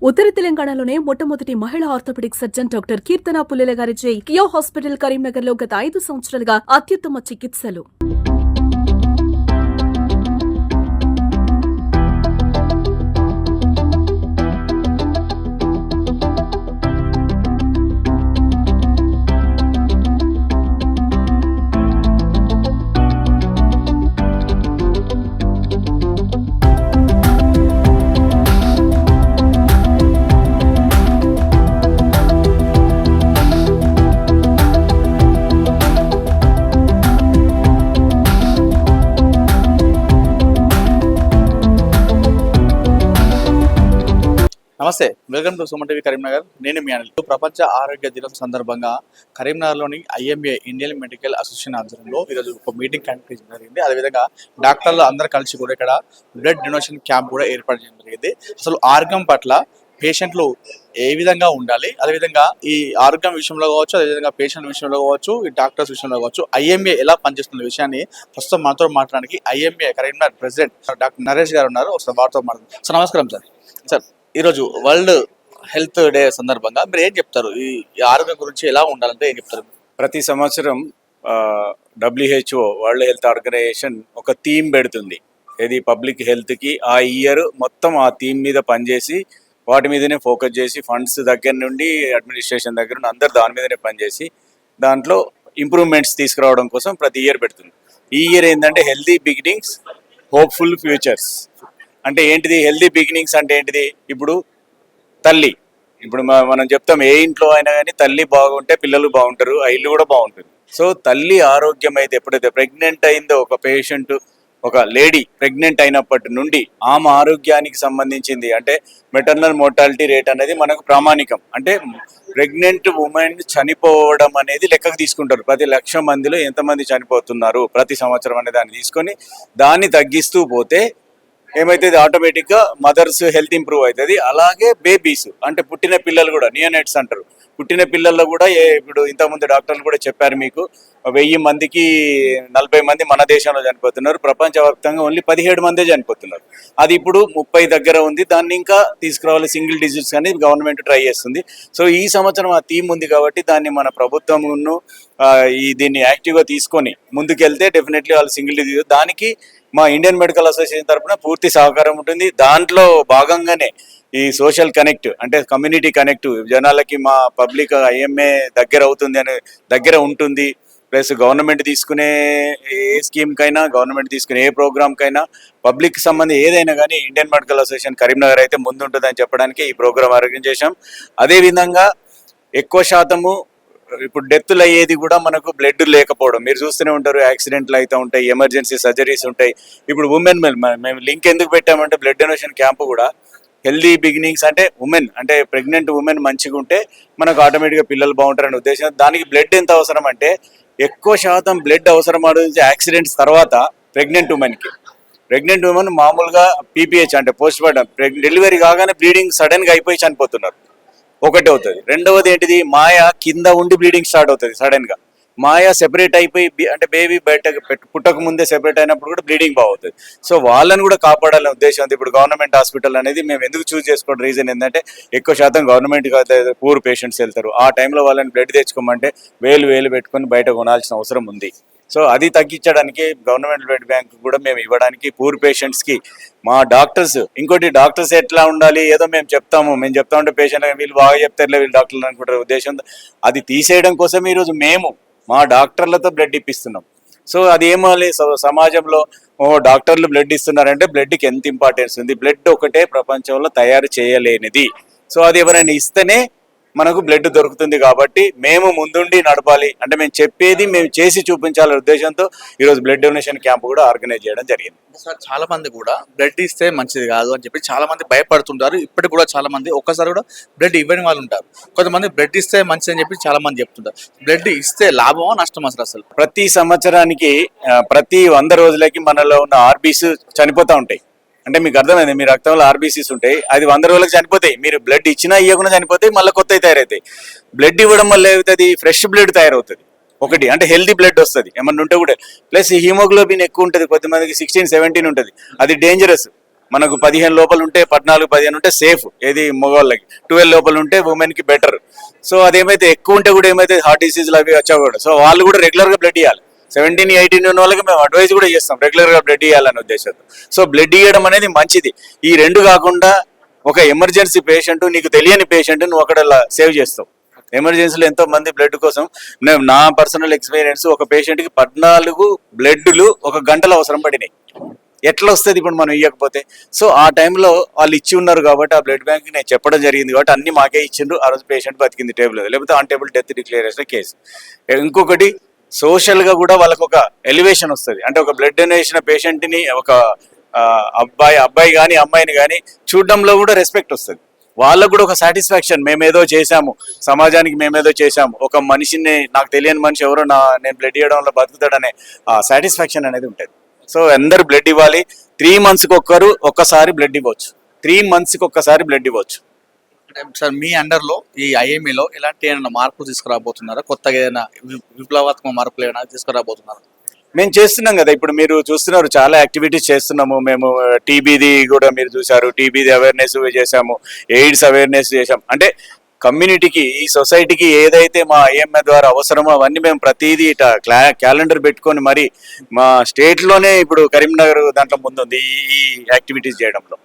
ఉత్తర తెలంగాణలోనే మొట్టమొదటి మహిళా ఆర్థోపెడిక్ సర్జన్ డాక్టర్ కీర్తన పుల్లెల గారిచే కియో హాస్పిటల్ కరీంనగర్ లో గత 5 సంవత్సరాలుగా అత్యుత్తమ చికిత్సలు. నమస్తే, welcome to Suman TV Karimnagar. నేను మీ అనిల్. ప్రపంచ ఆరోగ్య దినోత్సవం సందర్భంగా కరీంనగర్లోని IMA ఇండియన్ మెడికల్ అసోసియేషన్ ఆధ్వర్యంలో ఈరోజు ఒక మీటింగ్ కండక్ట్ చేయడం జరిగింది. అదేవిధంగా డాక్టర్లు అందరూ కలిసి కూడా ఇక్కడ బ్లడ్ డొనేషన్ క్యాంప్ కూడా ఏర్పాటు చేయడం జరిగింది. అసలు ఆరోగ్యం పట్ల పేషెంట్లు ఏ విధంగా ఉండాలి, అదేవిధంగా ఈ ఆరోగ్యం విషయంలో కావచ్చు, అదేవిధంగా పేషెంట్ విషయంలో కావచ్చు, ఈ డాక్టర్స్ విషయంలో కావచ్చు, IMA ఎలా పనిచేస్తున్న విషయాన్ని ప్రస్తుతం మనతో మాట్లాడడానికి IMA Karimnagar president doctor Naresh గారు ఉన్నారు. ఒకసారి వారితో మాట్లాడుతున్నాం. సార్ నమస్కారం. సార్ ఈరోజు వరల్డ్ హెల్త్ డే సందర్భంగా మీరు ఏం చెప్తారు? ఈ ఆరోగ్యం గురించి ఎలా ఉండాలంటే ఏం చెప్తారు? ప్రతి సంవత్సరం WHO వరల్డ్ హెల్త్ ఆర్గనైజేషన్ ఒక థీమ్ పెడుతుంది. ఇది పబ్లిక్ హెల్త్కి. ఆ ఇయర్ మొత్తం ఆ థీమ్ మీద పనిచేసి వాటి మీదనే ఫోకస్ చేసి ఫండ్స్ దగ్గర నుండి అడ్మినిస్ట్రేషన్ దగ్గర నుండి అందరు దాని మీదనే పనిచేసి దాంట్లో ఇంప్రూవ్మెంట్స్ తీసుకురావడం కోసం ప్రతి ఇయర్ పెడుతుంది. ఈ ఇయర్ ఏంటంటే హెల్తీ బిగినింగ్స్, హోప్ఫుల్ ఫ్యూచర్స్. అంటే ఏంటిది హెల్దీ బిగినింగ్స్ అంటే ఏంటిది? ఇప్పుడు తల్లి, ఇప్పుడు మనం చెప్తాం ఏ ఇంట్లో అయినా కానీ తల్లి బాగుంటే పిల్లలు బాగుంటారు, ఆ ఇల్లు కూడా బాగుంటుంది. సో తల్లి ఆరోగ్యం అయితే ఎప్పుడైతే ప్రెగ్నెంట్ అయిందో ఒక పేషెంట్, ఒక లేడీ ప్రెగ్నెంట్ అయినప్పటి నుండి ఆమె ఆరోగ్యానికి సంబంధించింది అంటే మెటర్నల్ మోర్టాలిటీ రేట్ అనేది మనకు ప్రామాణికం. అంటే ప్రెగ్నెంట్ ఉమెన్ చనిపోవడం అనేది లెక్కకు తీసుకుంటారు. ప్రతి 1,00,000 మందిలో ఎంతమంది చనిపోతున్నారు ప్రతి సంవత్సరం అనే దాన్ని తీసుకొని దాన్ని తగ్గిస్తూ పోతే ఏమైతుంది, ఆటోమేటిక్గా మదర్స్ హెల్త్ ఇంప్రూవ్ అవుతుంది. అలాగే బేబీస్ అంటే పుట్టిన పిల్లలు కూడా నియోనెట్స్ అంటారు. పుట్టిన పిల్లల్లో కూడా ఇప్పుడు ఇంతకుముందు డాక్టర్లు కూడా చెప్పారు మీకు, 1000 మందికి 40 మంది మన దేశంలో చనిపోతున్నారు. ప్రపంచవ్యాప్తంగా ఓన్లీ 17 మందే చనిపోతున్నారు. అది ఇప్పుడు 30 దగ్గర ఉంది. దాన్ని ఇంకా తీసుకురావాలి సింగిల్ డిజిట్స్ అని గవర్నమెంట్ ట్రై చేస్తుంది. సో ఈ సంవత్సరం ఆ థీమ్ ఉంది కాబట్టి దాన్ని మన ప్రభుత్వమును దీన్ని యాక్టివ్గా తీసుకొని ముందుకెళ్తే డెఫినెట్లీ వాళ్ళు సింగిల్ డిజిట్. దానికి మా ఇండియన్ మెడికల్ అసోసియేషన్ తరఫున పూర్తి సహకారం ఉంటుంది. దాంట్లో భాగంగానే ఈ సోషల్ కనెక్ట్ అంటే కమ్యూనిటీ కనెక్ట్, జనాలకి మా పబ్లిక్ IMA దగ్గర అవుతుంది అని దగ్గర ఉంటుంది. ప్లస్ గవర్నమెంట్ తీసుకునే ఏ స్కీమ్కైనా, గవర్నమెంట్ తీసుకునే ఏ ప్రోగ్రామ్కైనా, పబ్లిక్ సంబంధం ఏదైనా కానీ ఇండియన్ మెడికల్ అసోసియేషన్ కరీంనగర్ అయితే ముందుంటుందని చెప్పడానికి ఈ ప్రోగ్రామ్ ఆర్గనైజ్ చేశాం. అదేవిధంగా ఎక్కువ శాతము ఇప్పుడు డెత్లు అయ్యేది కూడా మనకు బ్లడ్ లేకపోవడం. మీరు చూస్తూనే ఉంటారు, యాక్సిడెంట్లు అయితే ఉంటాయి, ఎమర్జెన్సీ సర్జరీస్ ఉంటాయి. ఇప్పుడు ఉమెన్ మేము లింక్ ఎందుకు పెట్టామంటే బ్లడ్ డొనేషన్ క్యాంపు కూడా హెల్దీ బిగినింగ్స్ అంటే ఉమెన్ అంటే ప్రెగ్నెంట్ ఉమెన్ మంచిగా ఉంటే మనకు ఆటోమేటిక్గా పిల్లలు బాగుంటారనే ఉద్దేశం. దానికి బ్లడ్ ఎంత అవసరం అంటే ఎక్కువ శాతం బ్లడ్ అవసరం అవుతుంది యాక్సిడెంట్స్ తర్వాత ప్రెగ్నెంట్ ఉమెన్కి. ప్రెగ్నెంట్ ఉమెన్ మామూలుగా PPH అంటే పోస్ట్ మార్టం డెలివరీ కాగానే బ్లీడింగ్ సడన్గా అయిపోయి చనిపోతున్నారు. ఒకటి అవుతుంది. రెండవది ఏంటిది, మాయ కింద ఉండి బ్లీడింగ్ స్టార్ట్ అవుతుంది సడన్గా. మాయ సెపరేట్ అయిపోయి అంటే బేబీ బయట పుట్టక ముందే సెపరేట్ అయినప్పుడు కూడా బ్లీడింగ్ బాగుతుంది. సో వాళ్ళని కూడా కాపాడాలనే ఉద్దేశం. ఇప్పుడు గవర్నమెంట్ హాస్పిటల్ అనేది మేము ఎందుకు చూస్ చేసుకోవడం రీజన్ ఏంటంటే ఎక్కువ శాతం గవర్నమెంట్ పూర్ పేషెంట్స్ వెళ్తారు. ఆ టైంలో వాళ్ళని బ్లడ్ తెచ్చుకోమంటే వేలు పెట్టుకొని బయట కొనాల్సిన అవసరం ఉంది. సో అది తగ్గించడానికి గవర్నమెంట్ బ్లడ్ బ్యాంక్ కూడా మేము ఇవ్వడానికి పూర్ పేషెంట్స్కి మా డాక్టర్స్. ఇంకోటి డాక్టర్స్ ఎట్లా ఉండాలి, ఏదో మేము చెప్తా ఉంటే పేషెంట్ వీళ్ళు బాగా చెప్తారులే వీళ్ళు డాక్టర్లు అనుకుంటారు ఉద్దేశం. అది తీసేయడం కోసం ఈరోజు మేము మా డాక్టర్లతో బ్లడ్ ఇప్పిస్తున్నాం. సో అది ఏమాలి సమాజంలో డాక్టర్లు బ్లడ్ ఇస్తున్నారంటే బ్లడ్కి ఎంత ఇంపార్టెన్స్ ఉంది. బ్లడ్ ఒకటే ప్రపంచంలో తయారు చేయలేనిది. సో అది ఎవరైనా ఇస్తేనే మనకు బ్లడ్ దొరుకుతుంది. కాబట్టి మేము ముందుండి నడపాలి అంటే మేము చెప్పేది మేము చేసి చూపించాలనే ఉద్దేశంతో ఈరోజు బ్లడ్ డొనేషన్ క్యాంప్ కూడా ఆర్గనైజ్ చేయడం జరిగింది. సార్ చాలా మంది కూడా బ్లడ్ ఇస్తే మంచిది కాదు అని చెప్పి చాలా మంది భయపడుతుంటారు. ఇప్పటికి కూడా చాలా మంది ఒక్కసారి కూడా బ్లడ్ ఇవ్వని వాళ్ళు ఉంటారు. కొంతమంది బ్లడ్ ఇస్తే మంచిది అని చెప్పి చాలా మంది చెప్తుంటారు. బ్లడ్ ఇస్తే లాభమా నష్టమా అసలు? ప్రతి సంవత్సరానికి ప్రతి 100 రోజులకి మనలో ఉన్న RBCs చనిపోతూ ఉంటాయి. అంటే మీకు అర్థమైంది, మీ రక్తంలో RBCs ఉంటాయి, అది 100 రోజులకు చనిపోతాయి. మీరు బ్లడ్ ఇచ్చినా ఇవ్వకుండా చనిపోతాయి, మళ్ళీ కొత్తవి తయారవుతాయి. బ్లడ్ ఇవ్వడం వల్ల ఏమవుతుంది, ఫ్రెష్ బ్లడ్ తయారవుతుంది. ఒకటి అంటే హెల్దీ బ్లడ్ వస్తుంది ఏమన్నా ఉంటే కూడా. ప్లస్ హీమోగ్లోబిన్ ఎక్కువ ఉంటుంది, కొంతమందికి 16-17 ఉంటుంది, అది డేంజరస్. మనకు 15 లోపల ఉంటే 14-15 ఉంటే సేఫ్, ఏది మగవాళ్ళకి 12 లోపల ఉంటే ఉమెన్ కి బెటర్. సో అదేమైతే ఎక్కువ ఉంటే కూడా ఏమైతే హార్ట్ డిసీజ్లు అవి వచ్చా కూడా, సో వాళ్ళు కూడా రెగ్యులర్ గా బ్లడ్ ఇవ్వాలి. 17-18 ఉన్న వాళ్ళకి మేము అడ్వైజ్ కూడా చేస్తాం రెగ్యులర్ గా బ్లడ్ ఇవ్వాలనే ఉద్దేశంతో. సో బ్లడ్ ఇవ్వడం అనేది మంచిది. ఈ రెండు కాకుండా ఒక ఎమర్జెన్సీ పేషెంట్, నీకు తెలియని పేషెంట్ నువ్వు అక్కడ సేవ్ చేస్తావు. ఎమర్జెన్సీలో ఎంతో మంది బ్లడ్ కోసం, నేను నా పర్సనల్ ఎక్స్పీరియన్స్, ఒక పేషెంట్ కి 14 బ్లడ్లు 1 గంటలో అవసరం పడినాయి. ఎట్లా వస్తుంది ఇప్పుడు మనం ఇవ్వకపోతే? సో ఆ టైంలో వాళ్ళు ఇచ్చి ఉన్నారు కాబట్టి ఆ బ్లడ్ బ్యాంక్ నేను చెప్పడం జరిగింది కాబట్టి అన్ని మాకే ఇచ్చిండ్రు. ఆ రోజు పేషెంట్ బతికింది టేబుల్, లేకపోతే ఆన్ టేబుల్ డెత్ డిక్లేర్ చేసిన కేసు. ఇంకొకటి సోషల్ గా కూడా వాళ్ళకు ఒక ఎలివేషన్ వస్తుంది. అంటే ఒక బ్లడ్ డొనేషన్ పేషెంట్ ని ఒక అబ్బాయి కానీ అమ్మాయిని కానీ చూడడంలో కూడా రెస్పెక్ట్ వస్తుంది. వాళ్ళకు కూడా ఒక సాటిస్ఫాక్షన్, మేమేదో చేశాము, సమాజానికి మేమేదో చేశాము, ఒక మనిషిని, నాకు తెలియని మనిషి ఎవరో నేను బ్లడ్ ఇవ్వడం వల్ల బతుకుతాడనే సాటిస్ఫాక్షన్ అనేది ఉంటుంది. సో అందరు బ్లడ్ ఇవ్వాలి. 3 monthsకి ఒక్కసారి బ్లడ్ ఇవ్వచ్చు. 3 monthsకి ఒక్కసారి బ్లడ్ ఇవ్వచ్చు. సార్ మీ అండర్ లో ఈ ఐఎంఏలో ఎలాంటి ఏమైనా మార్పులు తీసుకురాబోతున్నారా? కొత్తగా ఏదైనా విప్లవాత్మక మార్పులు ఏమైనా తీసుకురాబోతున్నారా? మేము చేస్తున్నాం కదా, ఇప్పుడు మీరు చూస్తున్నారు, చాలా యాక్టివిటీస్ చేస్తున్నాము మేము. టీబీది కూడా మీరు చూసారు, టీబీది అవేర్నెస్ చేశాము, ఎయిడ్స్ అవేర్నెస్ చేశాం. అంటే కమ్యూనిటీకి, ఈ సొసైటీకి ఏదైతే మా ఐఎంఏ ద్వారా అవసరమో అవన్నీ మేము ప్రతిదీ క్యాలెండర్ పెట్టుకొని మరి మా స్టేట్లోనే ఇప్పుడు కరీంనగర్ దాంట్లో ముందుంది ఈ యాక్టివిటీస్ చేయడంలో.